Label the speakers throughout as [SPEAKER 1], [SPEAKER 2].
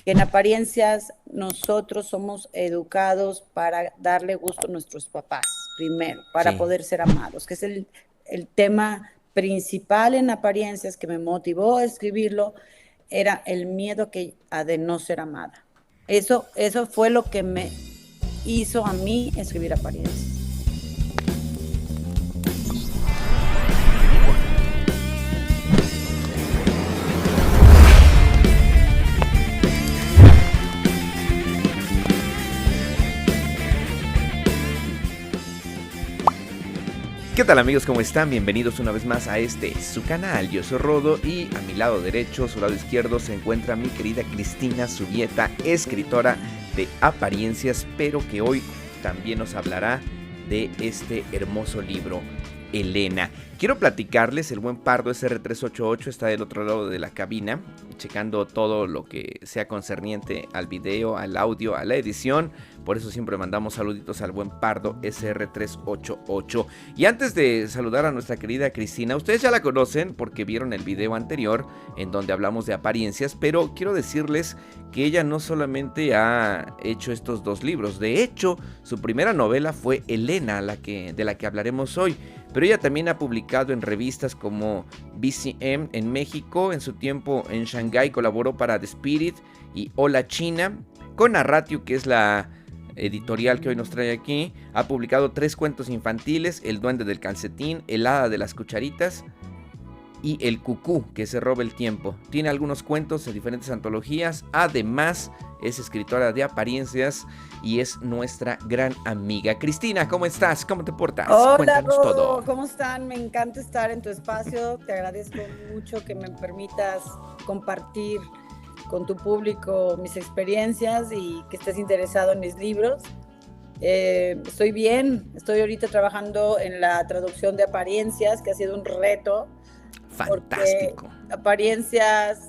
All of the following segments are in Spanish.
[SPEAKER 1] que en apariencias nosotros somos educados para darle gusto a nuestros papás, primero, para
[SPEAKER 2] Sí.
[SPEAKER 1] poder ser amados, que es el tema principal en apariencias que me motivó a escribirlo, era el miedo a de no ser amada. Eso fue lo que me hizo a mí escribir apariencias.
[SPEAKER 2] ¿Qué tal amigos? ¿Cómo están? Bienvenidos una vez más a su canal. Yo soy Rodo y a mi lado derecho, su lado izquierdo, se encuentra mi querida Cristina Zubieta, escritora de apariencias, pero que hoy también nos hablará de este hermoso libro, Elena. Quiero platicarles, el buen Pardo SR388 está del otro lado de la cabina, checando todo lo que sea concerniente al video, al audio, a la edición. Por eso siempre mandamos saluditos al buen Pardo SR388. Y antes de saludar a nuestra querida Cristina, ustedes ya la conocen porque vieron el video anterior en donde hablamos de apariencias, pero quiero decirles que ella no solamente ha hecho estos dos libros. De hecho, su primera novela fue Elena, de la que hablaremos hoy. Pero ella también ha publicado en revistas como BCM en México. En su tiempo en Shanghái colaboró para The Spirit y Hola China. Con Narratio, que es la editorial que hoy nos trae aquí, ha publicado 3 cuentos infantiles: El duende del calcetín, El hada de las cucharitas y El cucú, que se roba el tiempo. Tiene algunos cuentos en diferentes antologías. Además, es escritora de apariencias y es nuestra gran amiga. Cristina, ¿cómo estás? ¿Cómo te portas?
[SPEAKER 1] Hola,
[SPEAKER 2] Cuéntanos
[SPEAKER 1] Rodo,
[SPEAKER 2] todo.
[SPEAKER 1] ¿cómo están? Me encanta estar en tu espacio. Te agradezco mucho que me permitas compartir con tu público mis experiencias y que estés interesado en mis libros. Estoy bien, estoy ahorita trabajando en la traducción de apariencias, que ha sido un reto, porque
[SPEAKER 2] Fantástico.
[SPEAKER 1] apariencias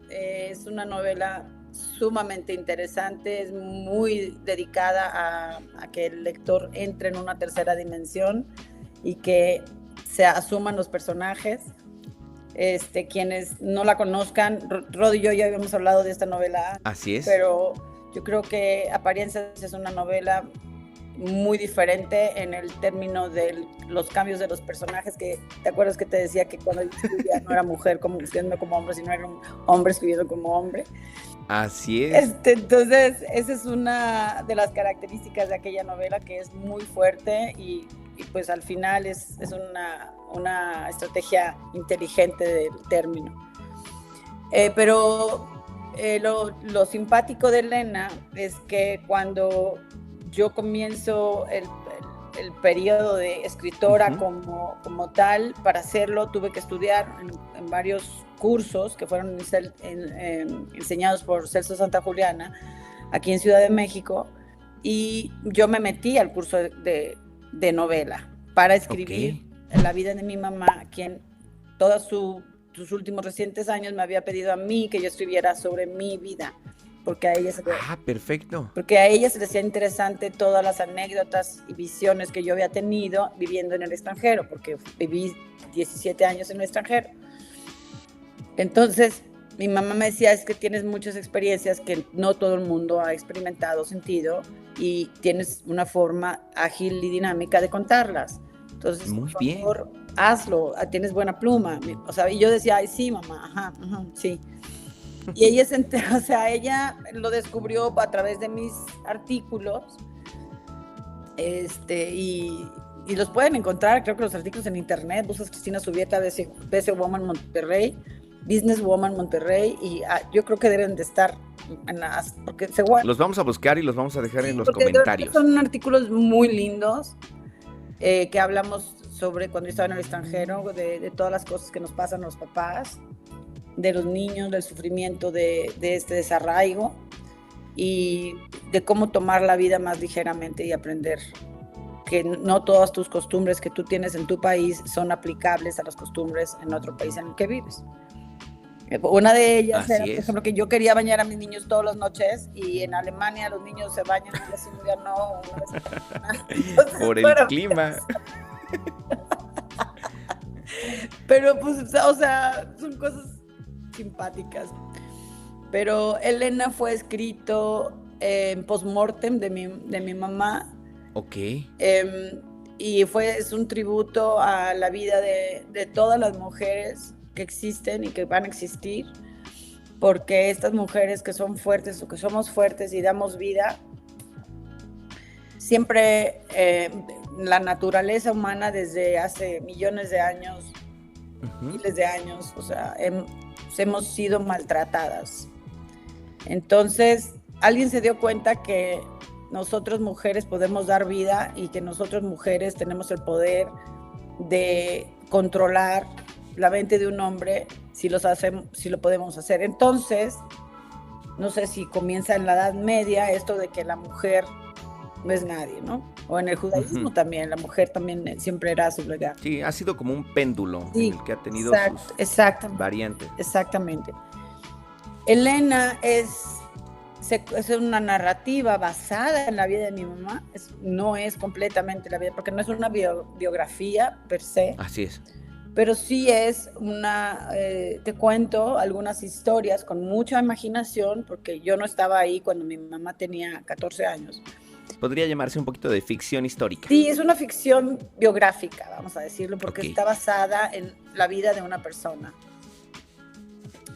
[SPEAKER 1] es una novela sumamente interesante, es muy dedicada a que el lector entre en una tercera dimensión y que se asuman los personajes. Quienes no la conozcan, Rod y yo ya habíamos hablado de esta novela,
[SPEAKER 2] Así es.
[SPEAKER 1] pero yo creo que Apariencias es una novela muy diferente en el término de los cambios de los personajes, que te acuerdas que te decía que cuando yo escribía no era mujer como escribiendo como hombre, sino era un hombre escribiendo como hombre.
[SPEAKER 2] Así es.
[SPEAKER 1] Entonces, esa es una de las características de aquella novela, que es muy fuerte y pues al final es una estrategia inteligente del término. Pero lo simpático de Elena es que cuando yo comienzo el periodo de escritora como tal, para hacerlo tuve que estudiar en varios cursos que fueron enseñados por Celso Santa Juliana aquí en Ciudad de México, y yo me metí al curso de novela para escribir la vida de mi mamá, quien todos sus últimos recientes años me había pedido a mí que yo escribiera sobre mi vida, porque a ella
[SPEAKER 2] perfecto.
[SPEAKER 1] porque a ella se le hacía interesante todas las anécdotas y visiones que yo había tenido viviendo en el extranjero, porque viví 17 años en el extranjero. Entonces, mi mamá me decía, es que tienes muchas experiencias que no todo el mundo ha experimentado, sentido, y tienes una forma ágil y dinámica de contarlas. Entonces,
[SPEAKER 2] muy
[SPEAKER 1] por favor,
[SPEAKER 2] bien.
[SPEAKER 1] hazlo, tienes buena pluma. O sea, y yo decía, ay, sí, mamá, ajá, sí. Y ella o sea, ella lo descubrió a través de mis artículos, y los pueden encontrar, creo que los artículos en internet, buscas Cristina Zubieta, BC Woman Monterrey, Business Woman Monterrey, y yo creo que deben de estar porque
[SPEAKER 2] Los vamos a buscar y los vamos a dejar en los
[SPEAKER 1] porque
[SPEAKER 2] comentarios.
[SPEAKER 1] son artículos muy lindos, que hablamos sobre cuando yo estaba en el extranjero, de todas las cosas que nos pasan a los papás, de los niños, del sufrimiento de este desarraigo y de cómo tomar la vida más ligeramente y aprender que no todas tus costumbres que tú tienes en tu país son aplicables a las costumbres en otro país en el que vives. Una de ellas era, por ejemplo, que yo quería bañar a mis niños todas las noches, y en Alemania los niños se bañan una vez en invierno, una vez en semana. Entonces,
[SPEAKER 2] por el clima.
[SPEAKER 1] Pero pues, o sea, son cosas simpáticas. pero Elena fue escrito en post-mortem de mi mamá.
[SPEAKER 2] Ok.
[SPEAKER 1] Y es un tributo a la vida de todas las mujeres que existen y que van a existir, porque estas mujeres que son fuertes o que somos fuertes y damos vida, siempre la naturaleza humana desde hace millones de años, miles de años, o sea, hemos sido maltratadas. Entonces, alguien se dio cuenta que nosotros mujeres podemos dar vida y que nosotros mujeres tenemos el poder de controlar la mente de un hombre si lo podemos hacer. Entonces, no sé si comienza en la Edad Media esto de que la mujer no es nadie, ¿no? O en el judaísmo también, la mujer también siempre era sublegada.
[SPEAKER 2] Sí, ha sido como un péndulo en el que ha tenido sus variantes.
[SPEAKER 1] Exactamente. Elena es una narrativa basada en la vida de mi mamá, no es completamente la vida, porque no es una biografía per se.
[SPEAKER 2] Así es.
[SPEAKER 1] Pero sí es te cuento algunas historias con mucha imaginación, porque yo no estaba ahí cuando mi mamá tenía 14 años.
[SPEAKER 2] Podría llamarse un poquito de ficción histórica.
[SPEAKER 1] Sí, es una ficción biográfica, vamos a decirlo, porque está basada en la vida de una persona.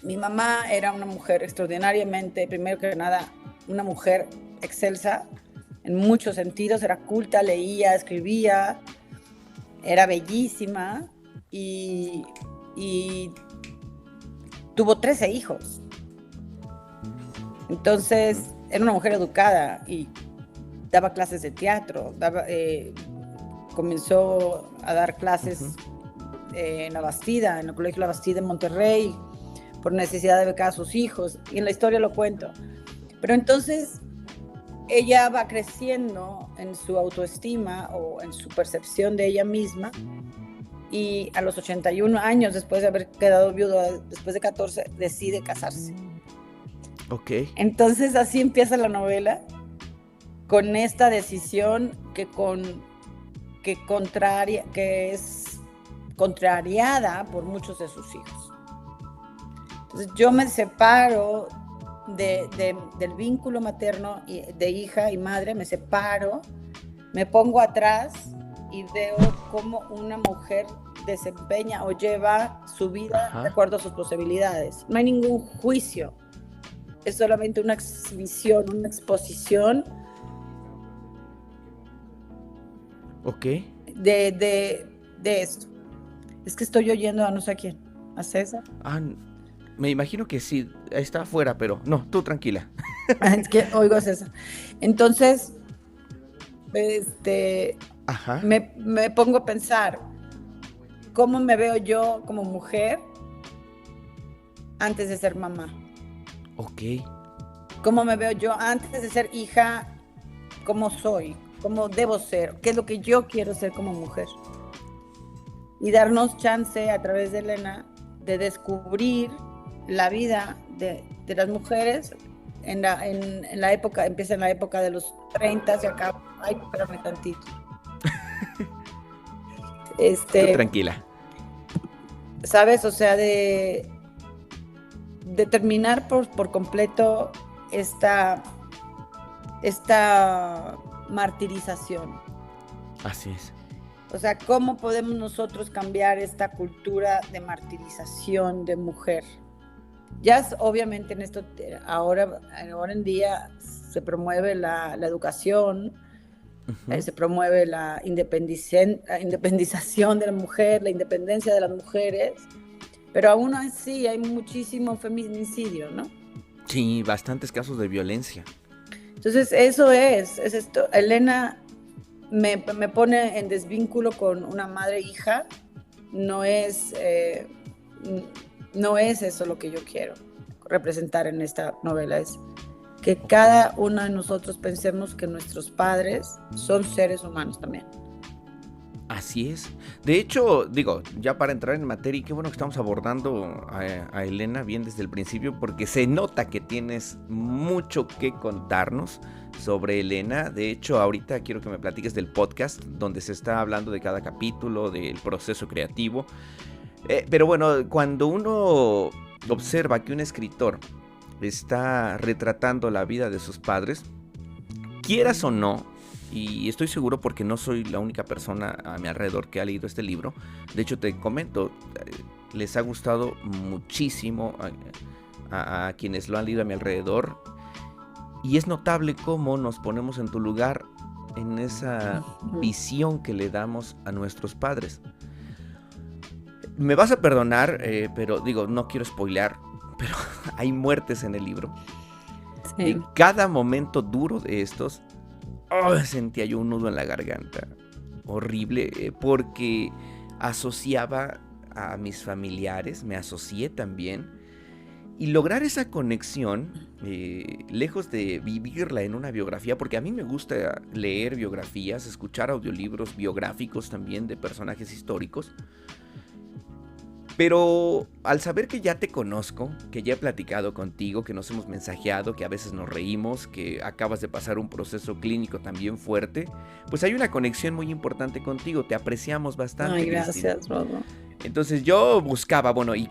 [SPEAKER 1] Mi mamá era una mujer extraordinariamente, primero que nada, una mujer excelsa en muchos sentidos, era culta, leía, escribía, era bellísima y tuvo 13 hijos. Entonces, era una mujer educada y daba clases de teatro, comenzó a dar clases en La Bastida, en el Colegio La Bastida en Monterrey, por necesidad de becar a sus hijos, y en la historia lo cuento. Pero entonces ella va creciendo en su autoestima o en su percepción de ella misma, y a los 81 años, después de haber quedado viuda, después de 14, decide casarse.
[SPEAKER 2] Ok.
[SPEAKER 1] Entonces así empieza la novela, con esta decisión que es contrariada por muchos de sus hijos. Entonces yo me separo del vínculo materno de hija y madre, me separo, me pongo atrás y veo cómo una mujer desempeña o lleva su vida de acuerdo a sus posibilidades. No hay ningún juicio, es solamente una exhibición, una exposición.
[SPEAKER 2] Ok.
[SPEAKER 1] De esto. Es que estoy oyendo a no sé a quién, a César.
[SPEAKER 2] Me imagino que sí, está afuera, pero no, tú tranquila.
[SPEAKER 1] Es que oigo a César. Entonces, me pongo a pensar cómo me veo yo como mujer antes de ser mamá.
[SPEAKER 2] Ok.
[SPEAKER 1] Cómo me veo yo antes de ser hija, cómo soy, cómo debo ser, qué es lo que yo quiero ser como mujer. Y darnos chance a través de Elena de descubrir la vida de las mujeres en la época, empieza en la época de los 30 y acaba. Ay, espérame tantito.
[SPEAKER 2] Tú tranquila.
[SPEAKER 1] ¿Sabes? O sea, de terminar por completo esta martirización.
[SPEAKER 2] Así es.
[SPEAKER 1] O sea, ¿cómo podemos nosotros cambiar esta cultura de martirización de mujer? Ya obviamente en esto, ahora en día se promueve la educación, se promueve la independización de la mujer, la independencia de las mujeres, pero aún así hay muchísimo feminicidio, ¿no?
[SPEAKER 2] Sí, bastantes casos de violencia.
[SPEAKER 1] Entonces eso es esto. Elena me pone en desvínculo con una madre e hija. No es eso lo que yo quiero representar en esta novela, es que cada uno de nosotros pensemos que nuestros padres son seres humanos también.
[SPEAKER 2] Así es. De hecho, digo, ya para entrar en materia, y qué bueno que estamos abordando a Elena bien desde el principio, porque se nota que tienes mucho que contarnos sobre Elena. De hecho, ahorita quiero que me platiques del podcast, donde se está hablando de cada capítulo, del proceso creativo. Pero bueno, cuando uno observa que un escritor está retratando la vida de sus padres, quieras o no, y estoy seguro porque no soy la única persona a mi alrededor que ha leído este libro. De hecho, te comento, les ha gustado muchísimo a quienes lo han leído a mi alrededor, y es notable cómo nos ponemos en tu lugar en esa visión que le damos a nuestros padres. Me vas a perdonar, pero digo, no quiero spoilear, pero hay muertes en el libro.
[SPEAKER 1] Sí.
[SPEAKER 2] En cada momento duro de estos, sentía yo un nudo en la garganta, horrible, porque asociaba a mis familiares, me asocié también, y lograr esa conexión, lejos de vivirla en una biografía, porque a mí me gusta leer biografías, escuchar audiolibros biográficos también de personajes históricos, pero al saber que ya te conozco, que ya he platicado contigo, que nos hemos mensajeado, que a veces nos reímos, que acabas de pasar un proceso clínico también fuerte, pues hay una conexión muy importante contigo, te apreciamos bastante.
[SPEAKER 1] Ay, gracias, Rodo.
[SPEAKER 2] Entonces yo buscaba, bueno, ¿y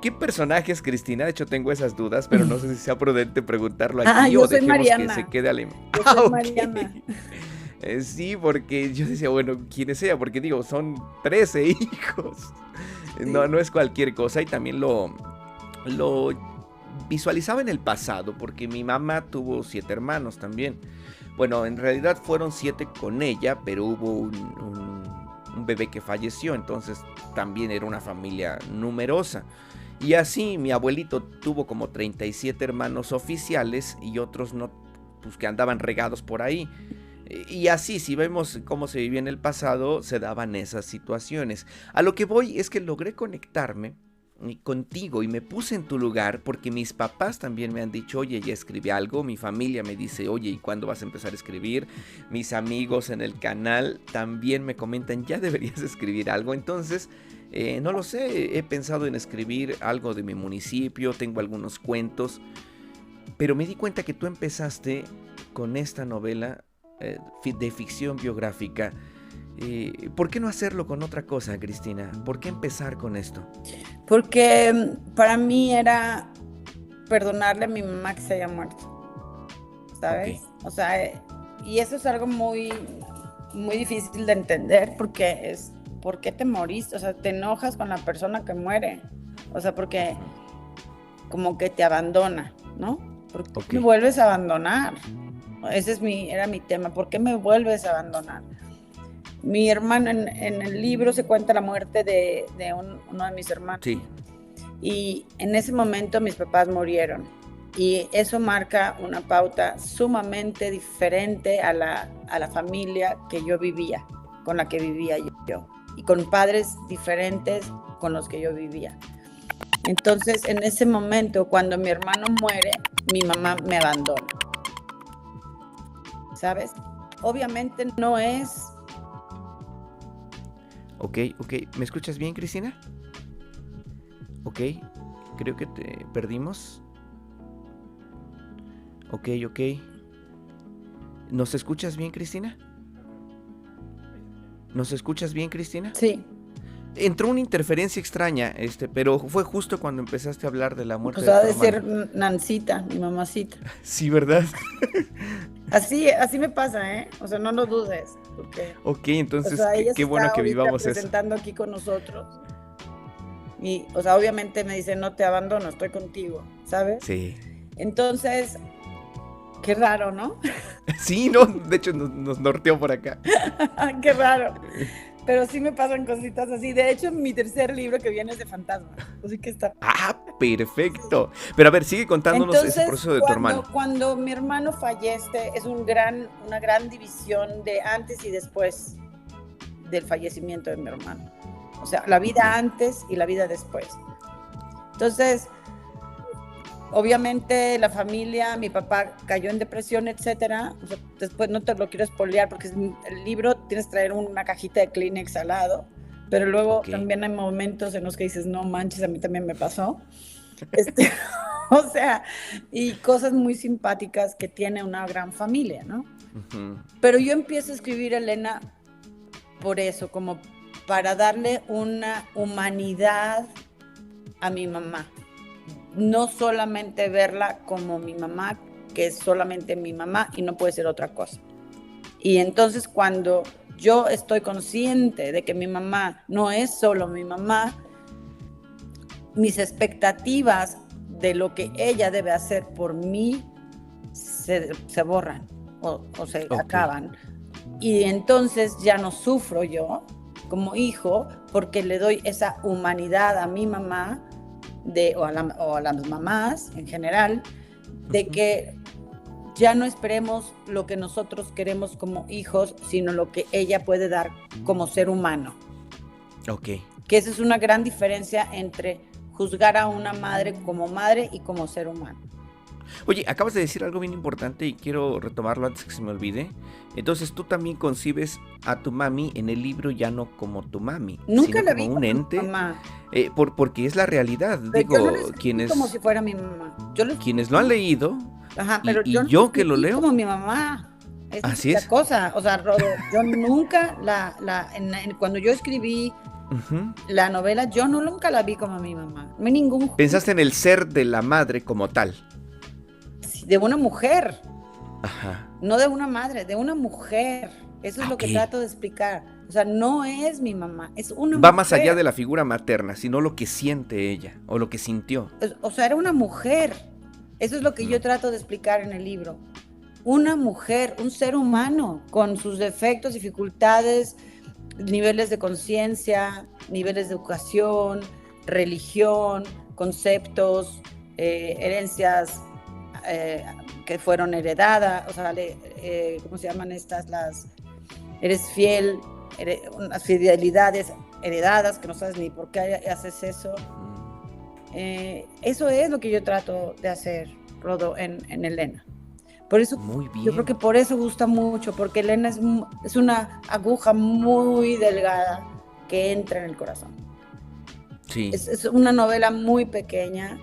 [SPEAKER 2] qué personaje es Cristina? De hecho tengo esas dudas, pero no sé si sea prudente preguntarlo aquí
[SPEAKER 1] yo
[SPEAKER 2] o
[SPEAKER 1] soy
[SPEAKER 2] dejemos
[SPEAKER 1] Mariana.
[SPEAKER 2] que se quede al...
[SPEAKER 1] Yo soy
[SPEAKER 2] ok.
[SPEAKER 1] Mariana.
[SPEAKER 2] Sí, porque yo decía, bueno, ¿quién es ella? Porque digo, son 13 hijos. Sí. No es cualquier cosa, y también lo visualizaba en el pasado, porque mi mamá tuvo 7 hermanos también. Bueno, en realidad fueron 7 con ella, pero hubo un bebé que falleció, entonces también era una familia numerosa. Y así mi abuelito tuvo como 37 hermanos oficiales y otros no, pues que andaban regados por ahí. Y así, si vemos cómo se vivía en el pasado, se daban esas situaciones. A lo que voy es que logré conectarme contigo y me puse en tu lugar, porque mis papás también me han dicho, oye, ya escribí algo. Mi familia me dice, oye, ¿y cuándo vas a empezar a escribir? Mis amigos en el canal también me comentan, ya deberías escribir algo. Entonces, no lo sé, he pensado en escribir algo de mi municipio, tengo algunos cuentos, pero me di cuenta que tú empezaste con esta novela de ficción biográfica. ¿Por qué no hacerlo con otra cosa, Cristina? ¿Por qué empezar con esto?
[SPEAKER 1] Porque para mí era perdonarle a mi mamá que se haya muerto, ¿sabes? Okay. O sea, y eso es algo muy, muy difícil de entender, porque es, ¿por qué te moriste? O sea, te enojas con la persona que muere, o sea, porque como que te abandona, ¿no? ¿Por qué me vuelves a abandonar? Ese era mi tema, ¿por qué me vuelves a abandonar? Mi hermano, en el libro se cuenta la muerte de uno de mis hermanos.
[SPEAKER 2] Sí.
[SPEAKER 1] Y en ese momento mis papás murieron. Y eso marca una pauta sumamente diferente a la familia que yo vivía, con la que vivía yo. Y con padres diferentes con los que yo vivía. Entonces, en ese momento, cuando mi hermano muere, mi mamá me abandona. ¿Sabes? Obviamente no es...
[SPEAKER 2] Ok. ¿Me escuchas bien, Cristina? Ok. Creo que te perdimos. Ok. ¿Nos escuchas bien, Cristina? ¿Nos escuchas bien, Cristina?
[SPEAKER 1] Sí.
[SPEAKER 2] Entró una interferencia extraña, pero fue justo cuando empezaste a hablar de la muerte
[SPEAKER 1] de tu hermano.
[SPEAKER 2] Pues ha
[SPEAKER 1] de ser Nancita, mi mamacita.
[SPEAKER 2] Sí, ¿verdad?
[SPEAKER 1] Así me pasa, ¿eh? O sea, no lo dudes. Porque,
[SPEAKER 2] ok, entonces,
[SPEAKER 1] o sea,
[SPEAKER 2] qué bueno que vivamos eso.
[SPEAKER 1] Presentando aquí con nosotros. Y, o sea, obviamente me dice, no te abandono, estoy contigo, ¿sabes?
[SPEAKER 2] Sí.
[SPEAKER 1] Entonces, qué raro, ¿no?
[SPEAKER 2] Sí, no, de hecho nos norteó por acá.
[SPEAKER 1] Qué raro. Pero sí me pasan cositas así. De hecho, mi tercer libro que viene es de fantasmas. Así que está...
[SPEAKER 2] ¡Ah, perfecto! Pero a ver, sigue contándonos ese proceso de tu hermano.
[SPEAKER 1] Cuando mi hermano fallece, es una gran división de antes y después del fallecimiento de mi hermano. O sea, la vida antes y la vida después. Entonces, obviamente la familia, mi papá cayó en depresión, etcétera. O sea, después no te lo quiero spoilear porque el libro tienes que traer una cajita de Kleenex al lado, pero luego también hay momentos en los que dices, no manches, a mí también me pasó. O sea, y cosas muy simpáticas que tiene una gran familia, ¿no? Uh-huh. Pero yo empiezo a escribir, Elena, por eso, como para darle una humanidad a mi mamá. no solamente verla como mi mamá, que es solamente mi mamá y no puede ser otra cosa. Y entonces cuando yo estoy consciente de que mi mamá no es solo mi mamá, mis expectativas de lo que ella debe hacer por mí se borran o se acaban. Y entonces ya no sufro yo como hijo porque le doy esa humanidad a mi mamá o a las mamás en general, de que ya no esperemos lo que nosotros queremos como hijos, sino lo que ella puede dar como ser humano.
[SPEAKER 2] Ok.
[SPEAKER 1] Que esa es una gran diferencia entre juzgar a una madre y como ser humano.
[SPEAKER 2] Oye, acabas de decir algo bien importante y quiero retomarlo antes que se me olvide. Entonces, tú también concibes a tu mami en el libro ya no como tu mami,
[SPEAKER 1] nunca
[SPEAKER 2] sino
[SPEAKER 1] la
[SPEAKER 2] como
[SPEAKER 1] vi
[SPEAKER 2] un
[SPEAKER 1] como
[SPEAKER 2] ente,
[SPEAKER 1] mamá.
[SPEAKER 2] Porque es la realidad.
[SPEAKER 1] Pero
[SPEAKER 2] Digo,
[SPEAKER 1] yo no la escribí como si fuera mi mamá.
[SPEAKER 2] Quienes lo han leído,
[SPEAKER 1] ajá, pero
[SPEAKER 2] y yo que lo leo,
[SPEAKER 1] como mi mamá. Esa
[SPEAKER 2] así
[SPEAKER 1] es
[SPEAKER 2] es.
[SPEAKER 1] la cosa. O sea, Rodo, yo nunca cuando yo escribí la novela, yo nunca la vi como mi mamá. No hay ningún...
[SPEAKER 2] Pensaste en el ser de la madre como tal.
[SPEAKER 1] De una mujer.
[SPEAKER 2] Ajá.
[SPEAKER 1] No de una madre, de una mujer. Eso es lo que trato de explicar. O sea, no es mi mamá, es una mujer.
[SPEAKER 2] Va más allá de la figura materna, sino lo que siente ella, o lo que sintió.
[SPEAKER 1] O sea, era una mujer. Eso es lo que yo trato de explicar en el libro. Una mujer, un ser humano, con sus defectos, dificultades, niveles de conciencia, niveles de educación, religión, conceptos, herencias que fueron heredadas, o sea, ¿cómo se llaman estas? Eres fiel, unas fidelidades heredadas que no sabes ni por qué haces eso. Eso es lo que yo trato de hacer, Rodo, en Elena. Por eso,
[SPEAKER 2] muy bien.
[SPEAKER 1] Yo creo que por eso gusta mucho, porque Elena es una aguja muy delgada que entra en el corazón.
[SPEAKER 2] Sí.
[SPEAKER 1] Es una novela muy pequeña,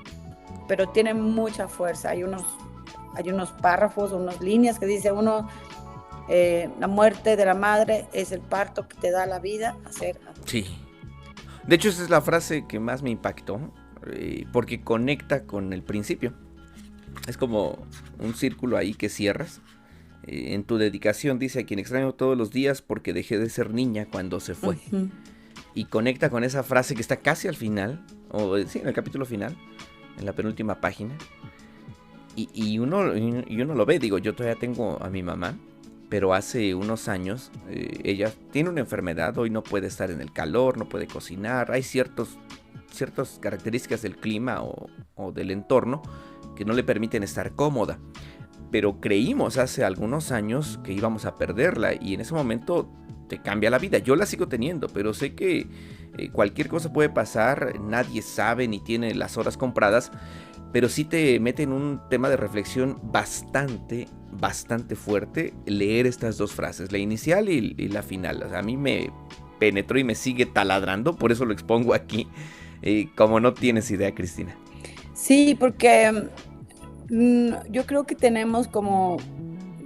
[SPEAKER 1] pero tiene mucha fuerza. Hay unos párrafos, unas líneas que dice uno, la muerte de la madre es el parto que te da la vida a ser.
[SPEAKER 2] Sí. De hecho, esa es la frase que más me impactó, porque conecta con el principio. Es como un círculo ahí que cierras. En tu dedicación dice: a quien extraño todos los días porque dejé de ser niña cuando se fue. Y conecta con esa frase que está casi al final, sí, en el capítulo final, en la penúltima página. Y uno lo ve. Digo, yo todavía tengo a mi mamá, pero hace unos años ella tiene una enfermedad. Hoy no puede estar en el calor, no puede cocinar. Hay ciertas características del clima o del entorno que no le permiten estar cómoda. Pero creímos hace algunos años que íbamos a perderla, y en ese momento te cambia la vida. Yo la sigo teniendo, pero sé que cualquier cosa puede pasar, nadie sabe ni tiene las horas compradas, pero sí te mete en un tema de reflexión bastante fuerte leer estas dos frases, la inicial y la final. O sea, a mí me penetró y me sigue taladrando, por eso lo expongo aquí, como no tienes idea, Cristina.
[SPEAKER 1] Sí, porque yo creo que tenemos como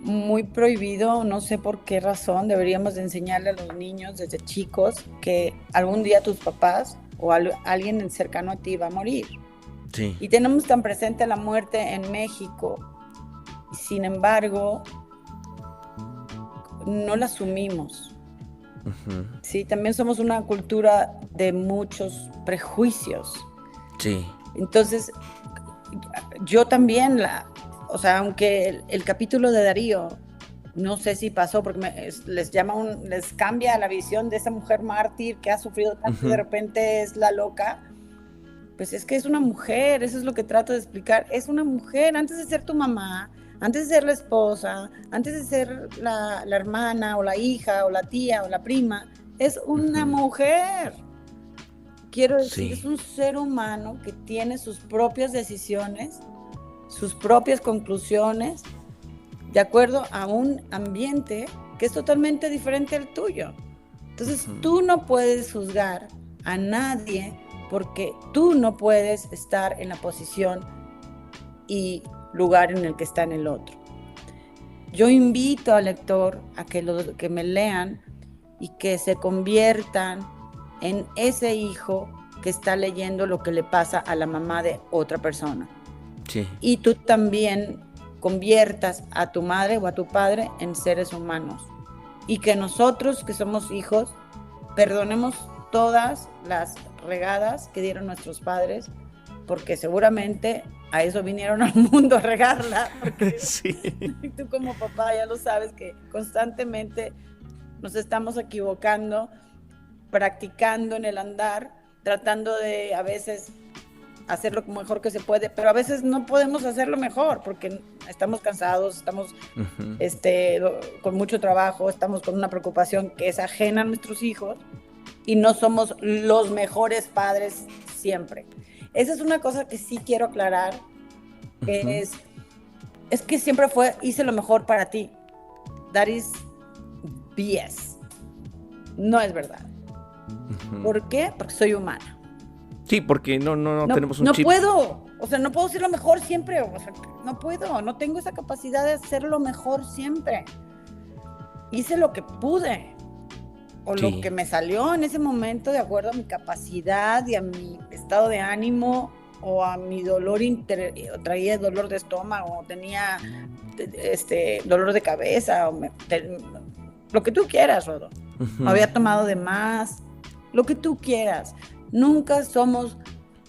[SPEAKER 1] muy prohibido, no sé por qué razón, deberíamos de enseñarle a los niños desde chicos que algún día tus papás o alguien cercano a ti va a morir.
[SPEAKER 2] Sí.
[SPEAKER 1] Y tenemos tan presente la muerte en México, y sin embargo, no la asumimos. Sí, también somos una cultura de muchos prejuicios. Sí. Entonces, yo también, o sea, aunque el capítulo de Darío, no sé si pasó, porque les cambia la visión de esa mujer mártir que ha sufrido tanto y de repente es la loca. Pues es que es una mujer, eso es lo que trato de explicar. Es una mujer, antes de ser tu mamá, antes de ser la esposa, antes de ser la hermana o la hija o la tía o la prima, es una mujer. Quiero decir, es un ser humano que tiene sus propias decisiones, sus propias conclusiones, de acuerdo a un ambiente que es totalmente diferente al tuyo. Entonces, tú no puedes juzgar a nadie porque tú no puedes estar en la posición y lugar en el que está en el otro. Yo invito al lector a que me lean y que se conviertan en ese hijo que está leyendo lo que le pasa a la mamá de otra persona.
[SPEAKER 2] Sí.
[SPEAKER 1] Y tú también conviertas a tu madre o a tu padre en seres humanos. Y que nosotros, que somos hijos, perdonemos todas las regadas que dieron nuestros padres, porque seguramente a eso vinieron al mundo, a regarla. Porque
[SPEAKER 2] sí.
[SPEAKER 1] Tú como papá ya lo sabes que constantemente nos estamos equivocando, practicando en el andar, tratando de a veces hacer lo mejor que se puede, pero a veces no podemos hacerlo mejor porque estamos cansados, estamos con mucho trabajo, estamos con una preocupación que es ajena a nuestros hijos y no somos los mejores padres siempre. Esa es una cosa que sí quiero aclarar, que es que siempre hice lo mejor para ti. That is BS. No es verdad. ¿Por qué? Porque soy humana.
[SPEAKER 2] Sí, porque no tenemos un chip.
[SPEAKER 1] No puedo, o sea, no puedo ser lo mejor siempre, o sea, no puedo, no tengo esa capacidad de hacer lo mejor siempre. Hice lo que pude, o lo que me salió en ese momento de acuerdo a mi capacidad y a mi estado de ánimo, o a mi dolor traía dolor de estómago, o tenía dolor de cabeza, lo que tú quieras, Rodo. Había tomado de más, lo que tú quieras. Nunca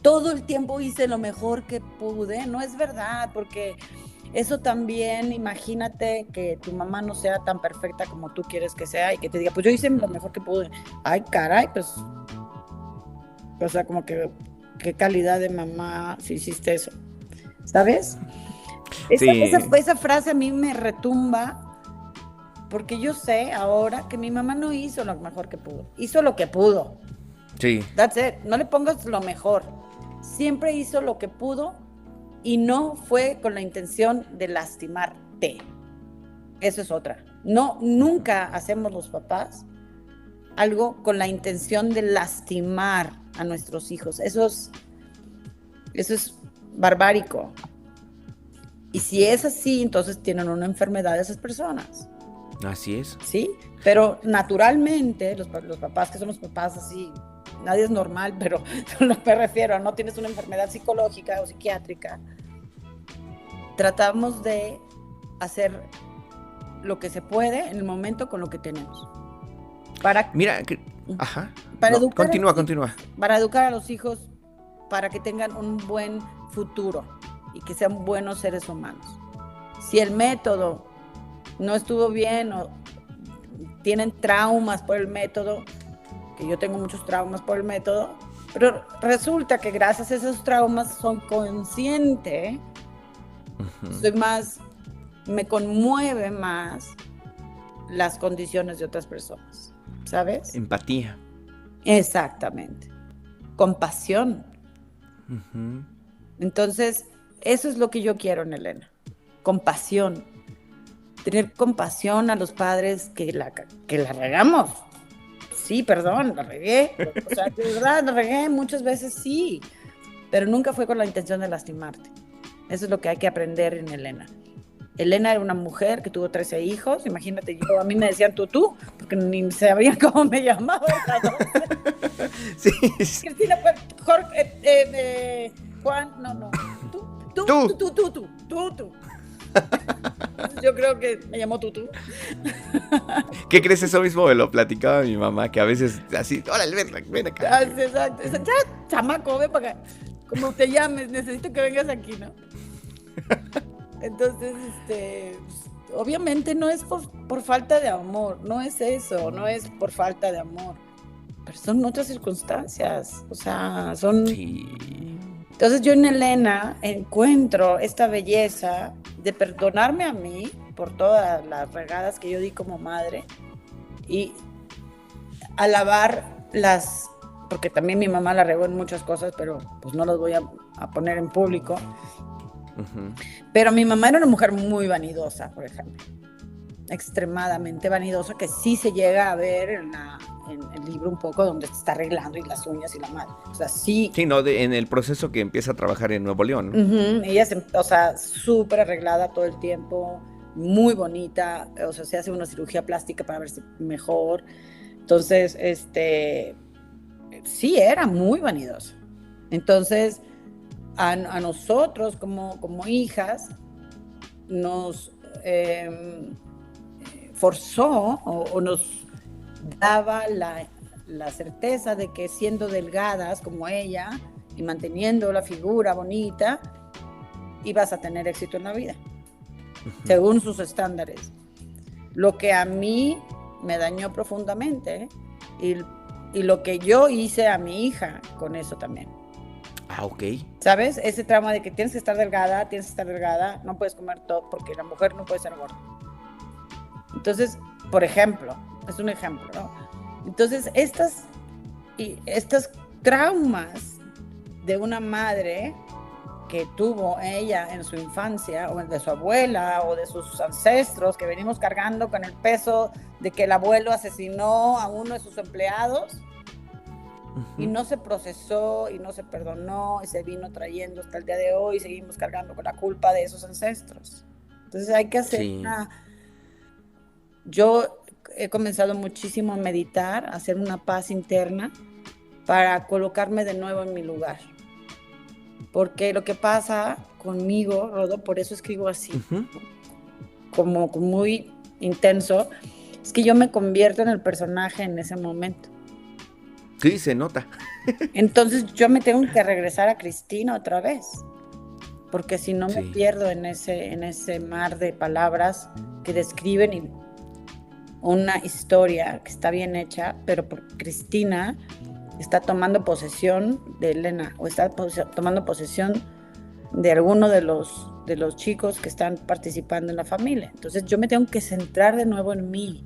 [SPEAKER 1] todo el tiempo hice lo mejor que pude, no es verdad, porque eso también, imagínate que tu mamá no sea tan perfecta como tú quieres que sea y que te diga, pues yo hice lo mejor que pude. Ay, caray, pues, o sea, como que, qué calidad de mamá si hiciste eso, ¿sabes? Esa frase a mí me retumba, porque yo sé ahora que mi mamá no hizo lo mejor que pudo, hizo lo que pudo.
[SPEAKER 2] Sí.
[SPEAKER 1] That's it. No le pongas lo mejor. Siempre hizo lo que pudo y no fue con la intención de lastimarte. Eso es otra. Nunca hacemos los papás algo con la intención de lastimar a nuestros hijos. Eso es barbárico. Y si es así, entonces tienen una enfermedad esas personas.
[SPEAKER 2] Así es.
[SPEAKER 1] Sí, pero naturalmente los papás que somos papás así, nadie es normal, pero me refiero a no tienes una enfermedad psicológica o psiquiátrica. Tratamos de hacer lo que se puede en el momento con lo que tenemos.
[SPEAKER 2] Continúa.
[SPEAKER 1] Para educar a los hijos, para que tengan un buen futuro y que sean buenos seres humanos. Si el método no estuvo bien o tienen traumas por el método, que yo tengo muchos traumas por el método, pero resulta que gracias a esos traumas soy consciente, me conmueve más las condiciones de otras personas, ¿sabes?
[SPEAKER 2] Empatía.
[SPEAKER 1] Exactamente. Compasión. Entonces, eso es lo que yo quiero en Elena. Compasión. Tener compasión a los padres que la regamos. Sí, perdón, la regué. O sea, de verdad, la regué muchas veces, sí. Pero nunca fue con la intención de lastimarte. Eso es lo que hay que aprender en Elena. Elena era una mujer que tuvo 13 hijos. Imagínate, a mí me decían tú, porque ni sabían cómo me llamaba.
[SPEAKER 2] Sí.
[SPEAKER 1] Cristina, Jorge, Juan, no. Tú. Yo creo que me llamó Tutu.
[SPEAKER 2] ¿Qué crees? Eso mismo me lo platicaba mi mamá, que a veces así, órale, ven acá.
[SPEAKER 1] Exacto. Ya, chamaco, ven para acá. Como te llames, necesito que vengas aquí, ¿no? Entonces, obviamente no es por falta de amor, no es eso, no es por falta de amor, pero son otras circunstancias, o sea, son... Sí. Entonces yo en Elena encuentro esta belleza de perdonarme a mí por todas las regadas que yo di como madre y alabar porque también mi mamá la regó en muchas cosas, pero pues no las voy a poner en público. Pero mi mamá era una mujer muy vanidosa, por ejemplo, extremadamente vanidosa, que sí se llega a ver en el libro un poco donde se está arreglando y las uñas y la madre, o sea, sí.
[SPEAKER 2] Sí, no, en el proceso que empieza a trabajar en Nuevo León, ¿no?
[SPEAKER 1] Ella o sea, súper arreglada todo el tiempo, muy bonita, o sea, se hace una cirugía plástica para verse mejor. Entonces, sí era muy vanidosa. Entonces, a nosotros como hijas nos forzó o nos daba la certeza de que siendo delgadas como ella y manteniendo la figura bonita, ibas a tener éxito en la vida, según sus estándares. Lo que a mí me dañó profundamente, y lo que yo hice a mi hija con eso también.
[SPEAKER 2] Ah, ok.
[SPEAKER 1] ¿Sabes? Ese trauma de que tienes que estar delgada, no puedes comer todo, porque la mujer no puede ser gorda. Entonces, por ejemplo, es un ejemplo, ¿no? Entonces, estos traumas de una madre que tuvo ella en su infancia, o de su abuela, o de sus ancestros, que venimos cargando con el peso de que el abuelo asesinó a uno de sus empleados, y no se procesó, y no se perdonó, y se vino trayendo hasta el día de hoy, y seguimos cargando con la culpa de esos ancestros. Entonces hay que hacer Yo he comenzado muchísimo a meditar, a hacer una paz interna para colocarme de nuevo en mi lugar. Porque lo que pasa conmigo, Rodo, por eso escribo así, como muy intenso, es que yo me convierto en el personaje en ese momento.
[SPEAKER 2] Sí, se nota.
[SPEAKER 1] Entonces yo me tengo que regresar a Cristina otra vez, porque si no me pierdo en ese mar de palabras que describen una historia que está bien hecha, pero por Cristina está tomando posesión de Elena, o está tomando posesión de alguno de los chicos que están participando en la familia. Entonces yo me tengo que centrar de nuevo en mí,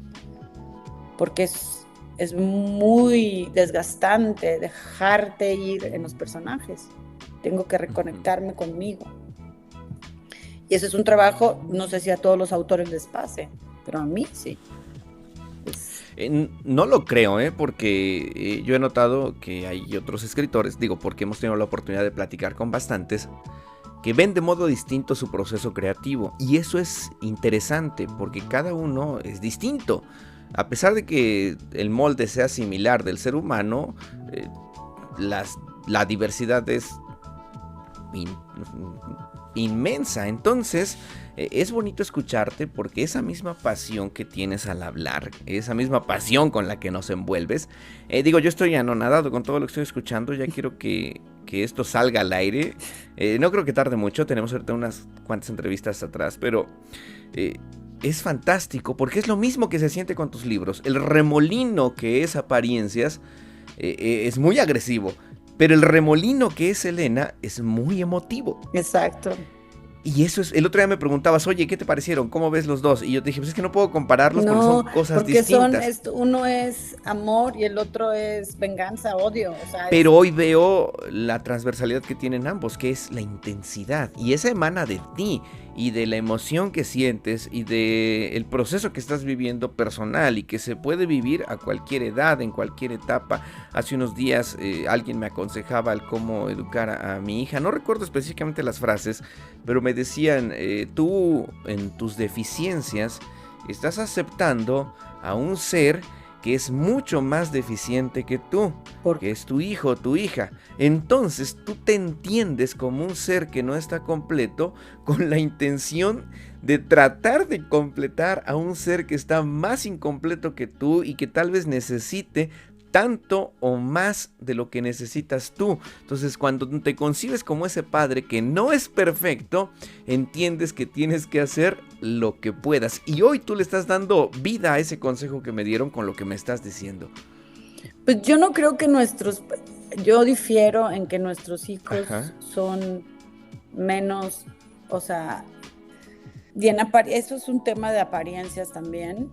[SPEAKER 1] porque es muy desgastante dejarte ir en los personajes. Tengo que reconectarme conmigo. Y eso es un trabajo, no sé si a todos los autores les pase, pero a mí sí.
[SPEAKER 2] No lo creo, porque yo he notado que hay otros escritores, digo, porque hemos tenido la oportunidad de platicar con bastantes, que ven de modo distinto su proceso creativo. Y eso es interesante, porque cada uno es distinto. A pesar de que el molde sea similar del ser humano, la diversidad es inmensa. Entonces es bonito escucharte, porque esa misma pasión que tienes al hablar, esa misma pasión con la que nos envuelves, digo, yo estoy anonadado con todo lo que estoy escuchando. Ya quiero que esto salga al aire. No creo que tarde mucho, tenemos ahorita unas cuantas entrevistas atrás, pero es fantástico, porque es lo mismo que se siente con tus libros. El remolino que es Apariencias es muy agresivo, pero el remolino que es Elena es muy emotivo.
[SPEAKER 1] Exacto.
[SPEAKER 2] Y eso es, el otro día me preguntabas, oye, ¿qué te parecieron? ¿Cómo ves los dos? Y yo te dije, pues es que no puedo compararlos, porque son cosas distintas.
[SPEAKER 1] Uno es amor y el otro es venganza, odio. O sea,
[SPEAKER 2] pero hoy veo la transversalidad que tienen ambos, que es la intensidad. Y esa emana de ti y de la emoción que sientes y del proceso que estás viviendo personal, y que se puede vivir a cualquier edad, en cualquier etapa. Hace unos días alguien me aconsejaba el cómo educar a mi hija. No recuerdo específicamente las frases, pero me decían, tú en tus deficiencias estás aceptando a un ser que es mucho más deficiente que tú, que es tu hijo o tu hija. Entonces tú te entiendes como un ser que no está completo, con la intención de tratar de completar a un ser que está más incompleto que tú, y que tal vez necesite tanto o más de lo que necesitas tú. Entonces, cuando te concibes como ese padre que no es perfecto, entiendes que tienes que hacer lo que puedas. Y hoy tú le estás dando vida a ese consejo que me dieron con lo que me estás diciendo.
[SPEAKER 1] Pues yo no creo que yo difiero en que nuestros hijos son menos, o sea, eso es un tema de apariencias también.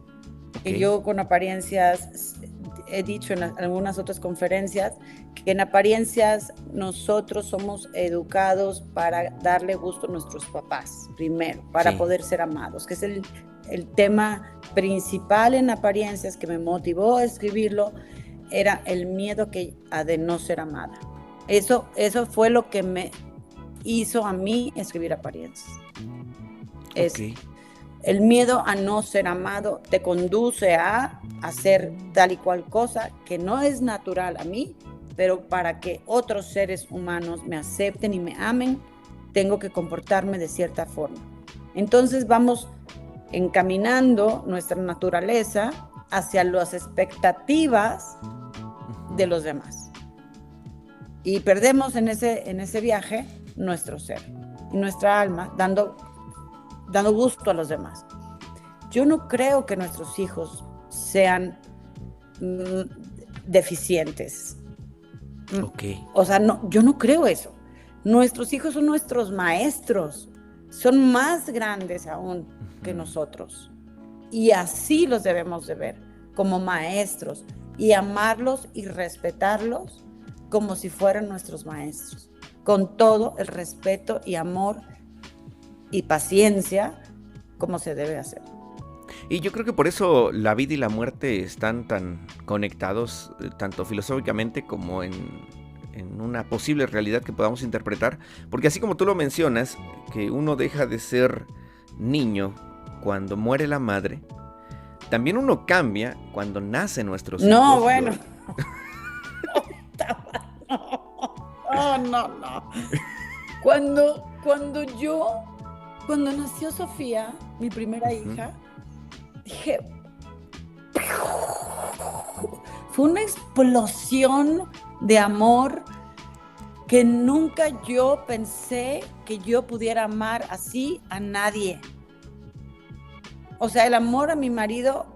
[SPEAKER 1] Okay. Y yo con apariencias he dicho en algunas otras conferencias que en apariencias nosotros somos educados para darle gusto a nuestros papás primero, para poder ser amados, que es el tema principal en apariencias que me motivó a escribirlo, era el miedo de no ser amada. Eso fue lo que me hizo a mí escribir apariencias.
[SPEAKER 2] Okay.
[SPEAKER 1] El miedo a no ser amado te conduce a hacer tal y cual cosa que no es natural a mí, pero para que otros seres humanos me acepten y me amen, tengo que comportarme de cierta forma. Entonces vamos encaminando nuestra naturaleza hacia las expectativas de los demás. Y perdemos en ese viaje nuestro ser y nuestra alma, dando gusto a los demás. Yo no creo que nuestros hijos sean deficientes.
[SPEAKER 2] Okay.
[SPEAKER 1] O sea, no, yo no creo eso. Nuestros hijos son nuestros maestros, son más grandes aún que nosotros. Y así los debemos de ver, como maestros, y amarlos y respetarlos como si fueran nuestros maestros, con todo el respeto y amor y paciencia como se debe hacer.
[SPEAKER 2] Y yo creo que por eso la vida y la muerte están tan conectados, tanto filosóficamente como en una posible realidad que podamos interpretar, porque así como tú lo mencionas, que uno deja de ser niño cuando muere la madre, también uno cambia cuando nacen nuestros hijos.
[SPEAKER 1] No, bueno. No. Cuando nació Sofía, mi primera hija, dije, fue una explosión de amor que nunca yo pensé que yo pudiera amar así a nadie. O sea, el amor a mi marido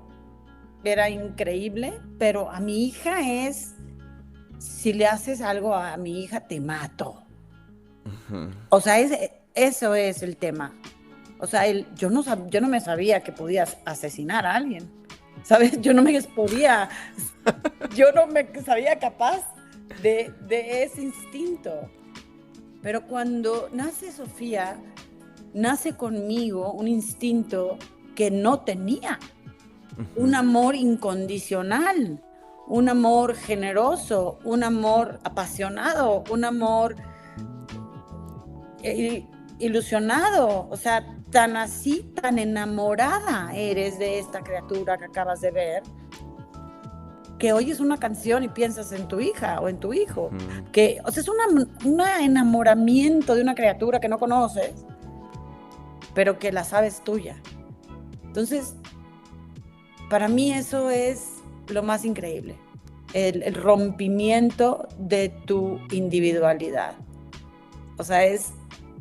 [SPEAKER 1] era increíble, pero a mi hija es, si le haces algo a mi hija, te mato. O sea, eso es el tema. O sea, yo no me sabía que podías asesinar a alguien, ¿sabes? Yo no me sabía capaz de ese instinto. Pero cuando nace Sofía, nace conmigo un instinto que no tenía. Un amor incondicional, un amor generoso, un amor apasionado, un amor ilusionado. O sea, tan así, tan enamorada eres de esta criatura que acabas de ver, que oyes una canción y piensas en tu hija o en tu hijo. O sea, es un enamoramiento de una criatura que no conoces, pero que la sabes tuya. Entonces, para mí eso es lo más increíble, el rompimiento de tu individualidad. O sea,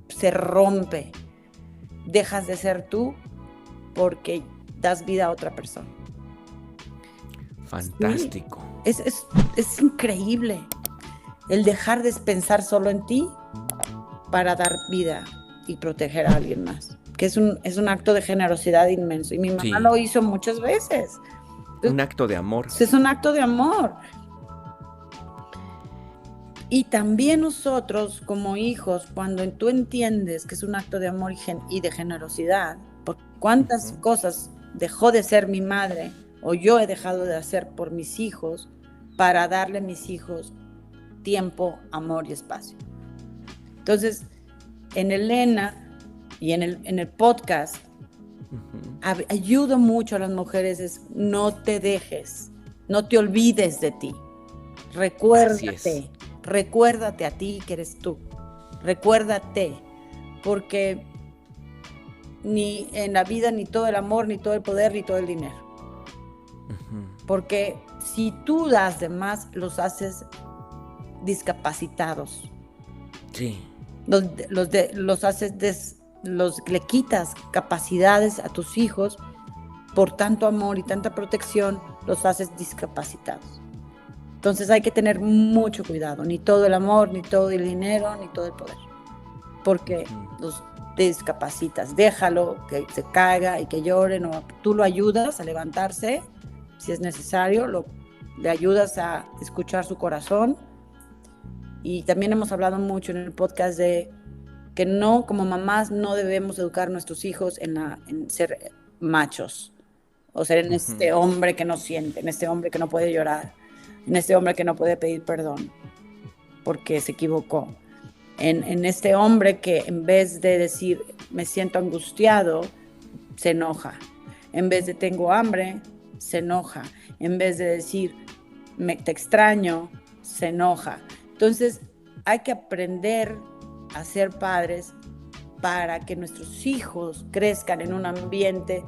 [SPEAKER 1] se rompe, dejas de ser tú porque das vida a otra persona.
[SPEAKER 2] Fantástico.
[SPEAKER 1] Sí, es increíble el dejar de pensar solo en ti para dar vida y proteger a alguien más, que es un acto de generosidad inmenso, y mi mamá lo hizo muchas veces.
[SPEAKER 2] Un acto de amor.
[SPEAKER 1] Es un acto de amor. Y también nosotros como hijos, cuando tú entiendes que es un acto de amor y de generosidad, por cuántas cosas dejó de ser mi madre o yo he dejado de hacer por mis hijos para darle a mis hijos tiempo, amor y espacio. Entonces, en Elena y en el podcast, ayudo mucho a las mujeres, no te dejes, no te olvides de ti. Recuérdate a ti que eres tú. Recuérdate, porque ni en la vida ni todo el amor, ni todo el poder, ni todo el dinero. Porque si tú das de más, los haces discapacitados.
[SPEAKER 2] Sí.
[SPEAKER 1] Le quitas capacidades a tus hijos por tanto amor y tanta protección, los haces discapacitados. Entonces hay que tener mucho cuidado, ni todo el amor, ni todo el dinero, ni todo el poder, porque los discapacitas. Déjalo que se caiga y que llore, o tú lo ayudas a levantarse si es necesario, le ayudas a escuchar su corazón. Y también hemos hablado mucho en el podcast de que no, como mamás, no debemos educar a nuestros hijos en ser machos, o ser en este hombre que no siente, en este hombre que no puede llorar, en este hombre que no puede pedir perdón porque se equivocó, en este hombre que en vez de decir me siento angustiado, se enoja, en vez de tengo hambre, se enoja, en vez de decir te extraño, se enoja. Entonces, hay que aprender a ser padres para que nuestros hijos crezcan en un ambiente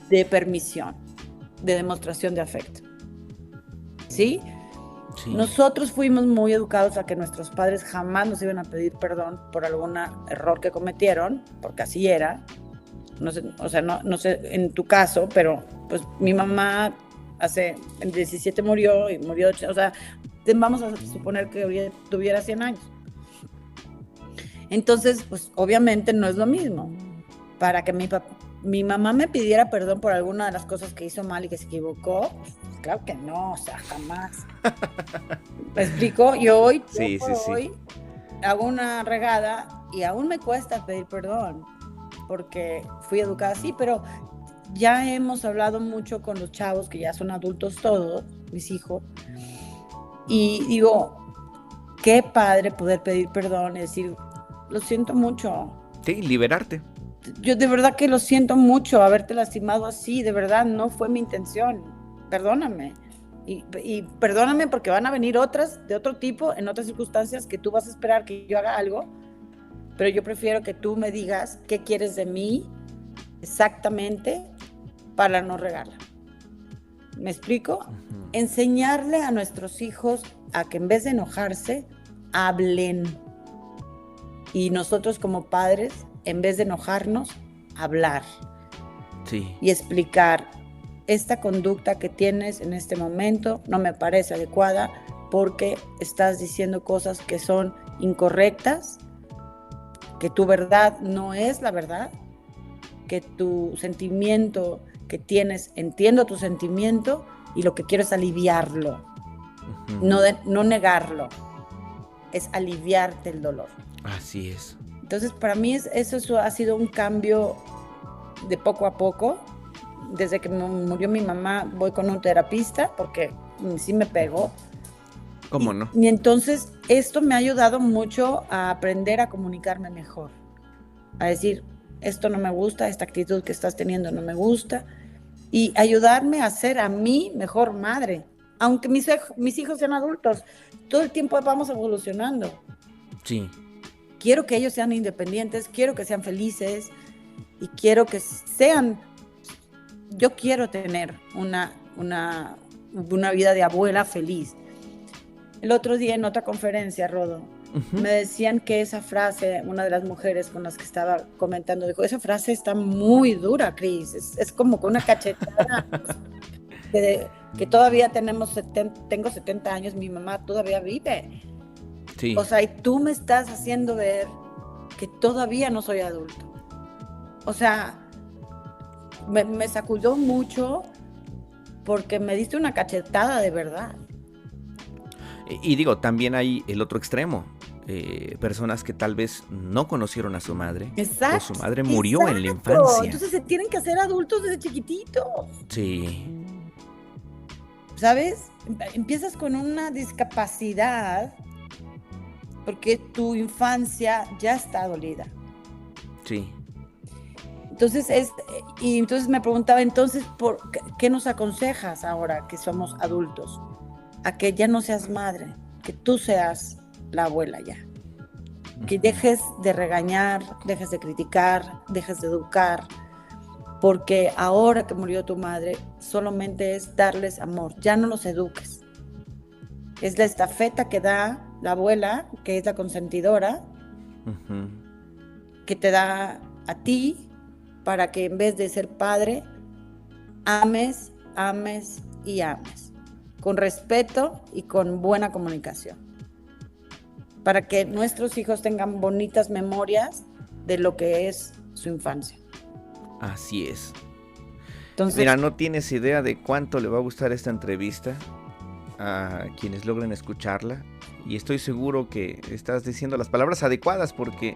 [SPEAKER 1] de permisión, de demostración de afecto. ¿Sí? Sí. Nosotros fuimos muy educados a que nuestros padres jamás nos iban a pedir perdón por algún error que cometieron, porque así era. No sé, o sea, no sé en tu caso, pero pues mi mamá en 17 murió y murió, o sea, vamos a suponer que tuviera 100 años. Entonces, pues obviamente no es lo mismo. Para que mi mamá me pidiera perdón por alguna de las cosas que hizo mal y que se equivocó, pues, claro que no, o sea, jamás. ¿Me explico? Y hoy,
[SPEAKER 2] sí.
[SPEAKER 1] hoy hago una regada y aún me cuesta pedir perdón porque fui educada así, pero ya hemos hablado mucho con los chavos que ya son adultos todos, mis hijos, y digo, qué padre poder pedir perdón y decir, lo siento mucho.
[SPEAKER 2] Sí, liberarte.
[SPEAKER 1] Yo de verdad que lo siento mucho haberte lastimado así, de verdad no fue mi intención, perdóname. Y perdóname porque van a venir otras de otro tipo, en otras circunstancias que tú vas a esperar que yo haga algo, pero yo prefiero que tú me digas qué quieres de mí exactamente para no regarla. ¿Me explico? Uh-huh. Enseñarle a nuestros hijos a que en vez de enojarse, hablen. Y nosotros como padres, en vez de enojarnos, hablar.
[SPEAKER 2] Sí.
[SPEAKER 1] Y explicar, esta conducta que tienes en este momento no me parece adecuada porque estás diciendo cosas que son incorrectas, que tu verdad no es la verdad, que tu sentimiento que tienes, entiendo tu sentimiento y lo que quiero es aliviarlo, no negarlo, es aliviarte el dolor.
[SPEAKER 2] Así es.
[SPEAKER 1] Entonces, para mí eso ha sido un cambio de poco a poco. Desde que murió mi mamá, voy con un terapista porque sí me pegó.
[SPEAKER 2] ¿Cómo no?
[SPEAKER 1] Y entonces, esto me ha ayudado mucho a aprender a comunicarme mejor. A decir, esto no me gusta, esta actitud que estás teniendo no me gusta. Y ayudarme a ser a mí mejor madre. Aunque mis hijos sean adultos, todo el tiempo vamos evolucionando.
[SPEAKER 2] Sí.
[SPEAKER 1] Quiero que ellos sean independientes, quiero que sean felices y quiero que sean... Yo quiero tener una vida de abuela feliz. El otro día en otra conferencia, Rodo, me decían que esa frase, una de las mujeres con las que estaba comentando, dijo, esa frase está muy dura, Cris, es como con una cachetada. que todavía tengo 70 años, mi mamá todavía vive.
[SPEAKER 2] Sí.
[SPEAKER 1] O sea, y tú me estás haciendo ver que todavía no soy adulto. O sea, me sacudió mucho porque me diste una cachetada de verdad.
[SPEAKER 2] Y digo, también hay el otro extremo. Personas que tal vez no conocieron a su madre.
[SPEAKER 1] Exacto.
[SPEAKER 2] O su madre murió en la infancia.
[SPEAKER 1] Entonces se tienen que hacer adultos desde chiquititos.
[SPEAKER 2] Sí.
[SPEAKER 1] ¿Sabes? Empiezas con una discapacidad porque tu infancia ya está dolida.
[SPEAKER 2] Sí.
[SPEAKER 1] Entonces entonces me preguntaba, entonces, ¿qué nos aconsejas ahora que somos adultos? A que ya no seas madre, que tú seas la abuela ya. Que dejes de regañar, dejes de criticar, dejes de educar, porque ahora que murió tu madre, solamente es darles amor, ya no los eduques. Es la estafeta que da la abuela, que es la consentidora, que te da a ti, para que en vez de ser padre, ames y ames, con respeto y con buena comunicación, para que nuestros hijos tengan bonitas memorias de lo que es su infancia.
[SPEAKER 2] Así es.
[SPEAKER 1] Entonces,
[SPEAKER 2] mira, no tienes idea de cuánto le va a gustar esta entrevista a quienes logren escucharla, y estoy seguro que estás diciendo las palabras adecuadas, porque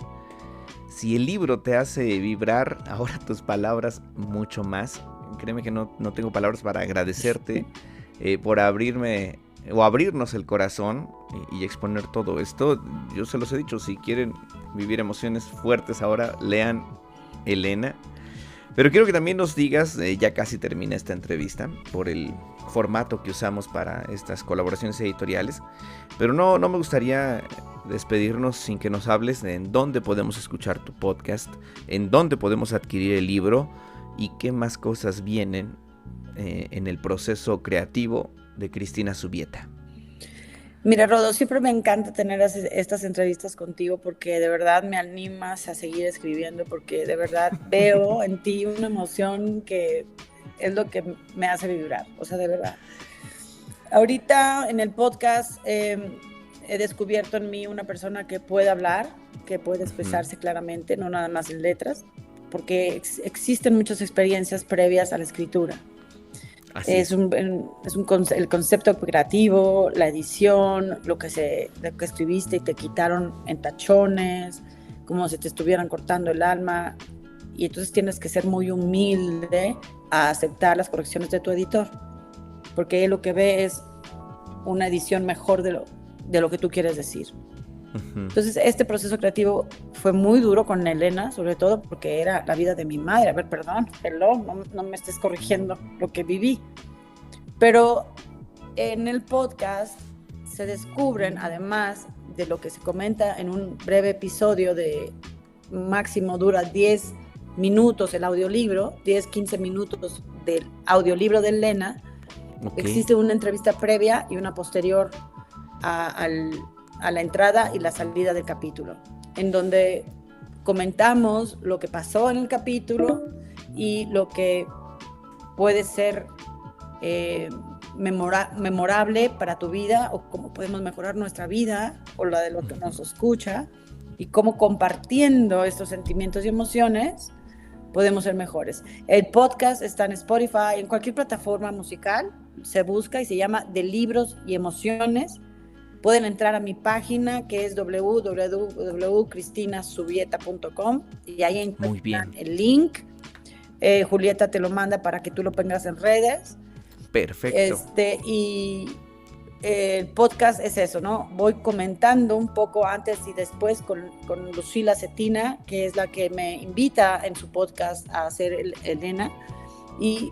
[SPEAKER 2] si el libro te hace vibrar, ahora tus palabras mucho más. Créeme que no tengo palabras para agradecerte por abrirme o abrirnos el corazón y exponer todo esto. Yo se los he dicho, si quieren vivir emociones fuertes ahora, lean Elena. Pero quiero que también nos digas, ya casi termina esta entrevista, por el formato que usamos para estas colaboraciones editoriales, pero no me gustaría despedirnos sin que nos hables de en dónde podemos escuchar tu podcast, en dónde podemos adquirir el libro y qué más cosas vienen en el proceso creativo de Cristina Zubieta.
[SPEAKER 1] Mira, Rodo, siempre me encanta tener estas entrevistas contigo porque de verdad me animas a seguir escribiendo, porque de verdad veo en ti una emoción que es lo que me hace vibrar, o sea, de verdad. Ahorita en el podcast he descubierto en mí una persona que puede hablar, que puede expresarse claramente, no nada más en letras, porque existen muchas experiencias previas a la escritura. El concepto creativo, la edición, lo que escribiste y te quitaron en tachones, como si te estuvieran cortando el alma, y entonces tienes que ser muy humilde a aceptar las correcciones de tu editor, porque él lo que ve es una edición mejor de lo que tú quieres decir. Entonces este proceso creativo fue muy duro con Elena, sobre todo porque era la vida de mi madre. A ver, perdón, no me estés corrigiendo lo que viví, pero en el podcast se descubren, además de lo que se comenta en un breve episodio de máximo dura 10 minutos el audiolibro, 10-15 minutos del audiolibro de Elena. Existe una entrevista previa y una posterior a la entrada y la salida del capítulo, en donde comentamos lo que pasó en el capítulo y lo que puede ser memorable para tu vida, o cómo podemos mejorar nuestra vida o la de lo que nos escucha, y cómo compartiendo estos sentimientos y emociones podemos ser mejores. El podcast está en Spotify, en cualquier plataforma musical, se busca y se llama De Libros y Emociones. Pueden entrar a mi página, que es www.cristinasubieta.com, y ahí encuentran el link. Julieta te lo manda para que tú lo pongas en redes.
[SPEAKER 2] Perfecto.
[SPEAKER 1] Y el podcast es eso, ¿no? Voy comentando un poco antes y después con Lucila Cetina, que es la que me invita en su podcast a hacer Elena, y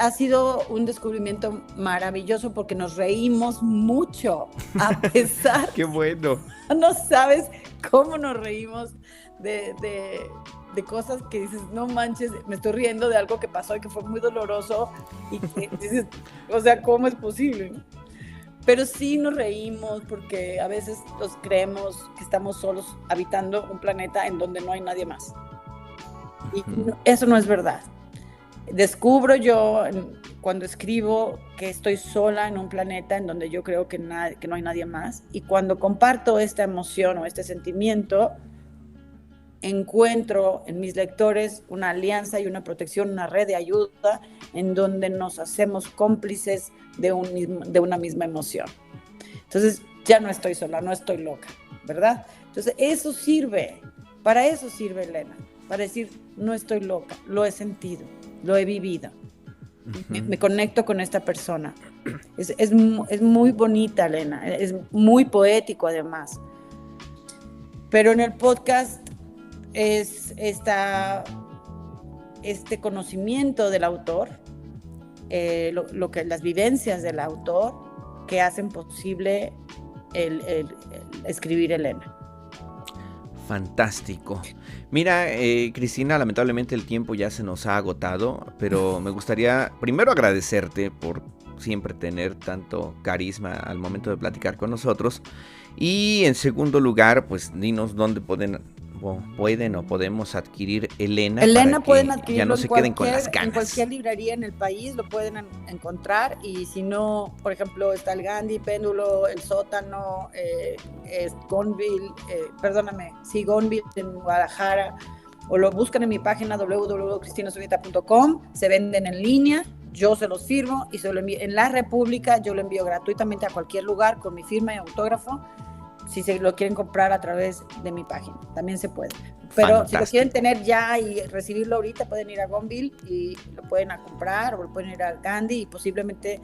[SPEAKER 1] ha sido un descubrimiento maravilloso porque nos reímos mucho, a pesar...
[SPEAKER 2] ¡Qué bueno!
[SPEAKER 1] No sabes cómo nos reímos de cosas que dices, no manches, me estoy riendo de algo que pasó y que fue muy doloroso, y que dices, o sea, ¿cómo es posible? Pero sí nos reímos porque a veces nos creemos que estamos solos habitando un planeta en donde no hay nadie más. Y eso no es verdad. Descubro yo cuando escribo que estoy sola en un planeta en donde yo creo que no hay nadie más, y cuando comparto esta emoción o este sentimiento, encuentro en mis lectores una alianza y una protección, una red de ayuda en donde nos hacemos cómplices de una misma emoción. Entonces ya no estoy sola, no estoy loca, ¿verdad? Entonces eso sirve, para eso sirve Elena, para decir, no estoy loca, lo he sentido, lo he vivido, me conecto con esta persona. Es muy bonita, Elena, es muy poético además. Pero en el podcast es este conocimiento del autor, las vivencias del autor que hacen posible el escribir Elena.
[SPEAKER 2] Fantástico. Mira, Cristina, lamentablemente el tiempo ya se nos ha agotado, pero me gustaría primero agradecerte por siempre tener tanto carisma al momento de platicar con nosotros, y en segundo lugar, pues dinos dónde pueden o podemos adquirir Elena.
[SPEAKER 1] Elena pueden adquirirlo,
[SPEAKER 2] ya no se queden con las ganas.
[SPEAKER 1] En cualquier librería en el país lo pueden encontrar, y si no, por ejemplo, está el Gandhi, Péndulo, El Sótano, Gonville, Gonville en Guadalajara, o lo buscan en mi página www.cristinasubieta.com, se venden en línea, yo se los firmo y se lo envío en la República, yo lo envío gratuitamente a cualquier lugar con mi firma y autógrafo. Si se lo quieren comprar a través de mi página, también se puede. Pero fantástico. Si lo quieren tener ya y recibirlo ahorita, pueden ir a Gonville y lo pueden comprar, o lo pueden ir a Gandhi y posiblemente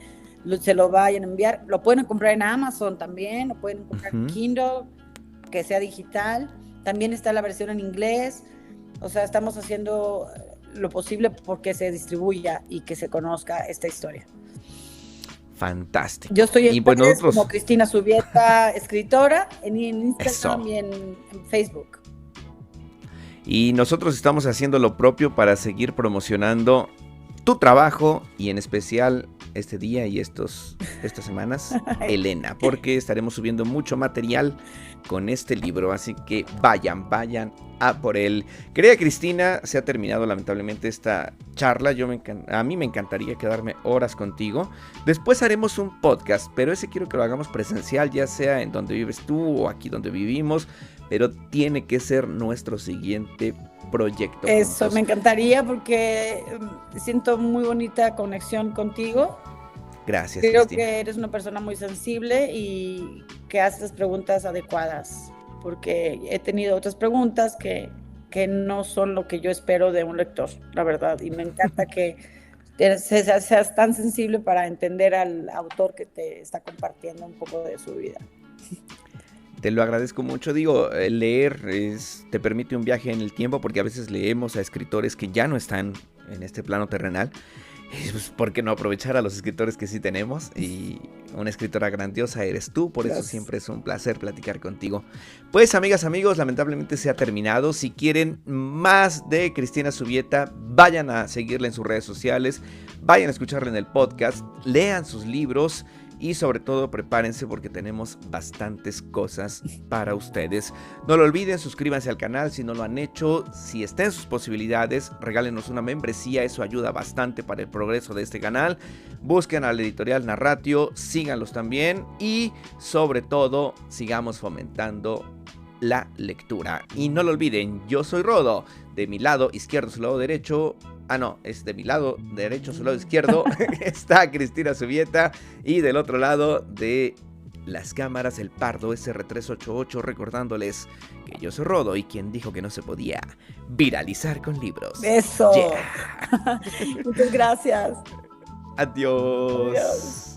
[SPEAKER 1] se lo vayan a enviar. Lo pueden comprar en Amazon también, lo pueden comprar en Kindle, que sea digital. También está la versión en inglés. O sea, estamos haciendo lo posible porque se distribuya y que se conozca esta historia.
[SPEAKER 2] Fantástico.
[SPEAKER 1] Yo estoy en redes
[SPEAKER 2] nosotros...
[SPEAKER 1] como Cristina Subieta, escritora, en Instagram y en Facebook.
[SPEAKER 2] Y nosotros estamos haciendo lo propio para seguir promocionando tu trabajo y en especial este día y estas semanas, Elena, porque estaremos subiendo mucho material con este libro, así que vayan a por él. Querida Cristina, se ha terminado lamentablemente esta charla. A mí me encantaría quedarme horas contigo. Después haremos un podcast, pero ese quiero que lo hagamos presencial, ya sea en donde vives tú o aquí donde vivimos, pero tiene que ser nuestro siguiente proyecto.
[SPEAKER 1] Eso, me encantaría porque siento muy bonita conexión contigo.
[SPEAKER 2] Gracias,
[SPEAKER 1] Creo
[SPEAKER 2] Cristina.
[SPEAKER 1] que eres una persona muy sensible y que haces preguntas adecuadas, porque he tenido otras preguntas que no son lo que yo espero de un lector, la verdad, y me encanta que seas tan sensible para entender al autor que te está compartiendo un poco de su vida.
[SPEAKER 2] Te lo agradezco mucho. Digo, leer te permite un viaje en el tiempo, porque a veces leemos a escritores que ya no están en este plano terrenal. Y pues, ¿por qué no aprovechar a los escritores que sí tenemos? Y una escritora grandiosa eres tú, por eso siempre es un placer platicar contigo. Pues, amigas, amigos, lamentablemente se ha terminado. Si quieren más de Cristina Subieta, vayan a seguirla en sus redes sociales, vayan a escucharla en el podcast, lean sus libros. Y sobre todo prepárense porque tenemos bastantes cosas para ustedes. No lo olviden, suscríbanse al canal si no lo han hecho. Si está en sus posibilidades, regálenos una membresía, eso ayuda bastante para el progreso de este canal. Busquen a la editorial Narratio, síganlos también y sobre todo sigamos fomentando la lectura. Y no lo olviden, yo soy Rodo, de mi lado izquierdo, su lado derecho. Es de mi lado derecho, su lado izquierdo está Cristina Subieta y del otro lado de las cámaras el Pardo SR388, recordándoles que yo soy Rodo y quien dijo que no se podía viralizar con libros.
[SPEAKER 1] ¡Eso!
[SPEAKER 2] Yeah.
[SPEAKER 1] Muchas gracias.
[SPEAKER 2] Adiós.
[SPEAKER 1] Adiós.